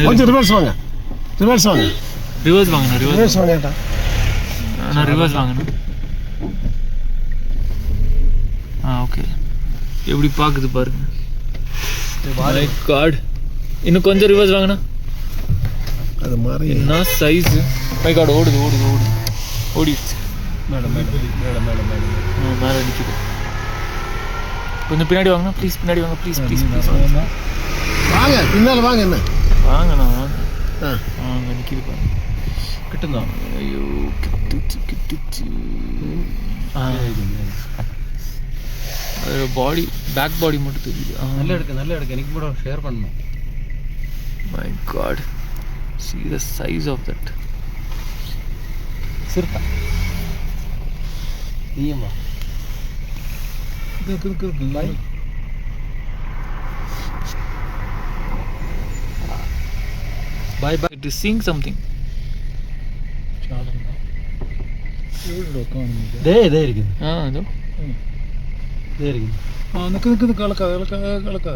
கொஞ்சம் ரிவர்ஸ் வாங்க. ரிவர்ஸ் வாங்க. ரிவர்ஸ் வாங்கணும். ரிவர்ஸ் வாங்கடா. நான் ரிவர்ஸ் வாங்கணும். ஓகே. எப்படி பார்க்குது பாருங்க. My God. இன்னும் கொஞ்சம் ரிவர்ஸ் வாங்கண்ணா. அது மாதிரி என்ன சைஸு. மை காட், ஓடுது ஓடுது ஓடுது ஓடிடுச்சு. மேலே நிற்கிது. கொஞ்சம் பின்னாடி வாங்கண்ணா ப்ளீஸ். பின்னாடி வாங்க ப்ளீஸ் ப்ளீஸ் ப்ளீஸ். வாங்க பின்னால் வாங்க. என்ன வாங்கண்ணா வாங்க. வாங்க நிற்கிது பாருங்க. கிட்டுங்க. ஐயோ கிட்டுச்சு. பாடி பேக் பாடி மட்டும் தெரியுது. நல்ல எடுக்க எனக்கு கூட ஷேர் பண்ணணும். My God, see the size of that. சிறுத்தை நீயம்மா இருக்கு பாய். Bye bye. It is seeing something. ദേ ഇരിക്കുന്നു. അതോ ദേ ഇരിക്കുന്നു. നിൽക്ക് കളക്ക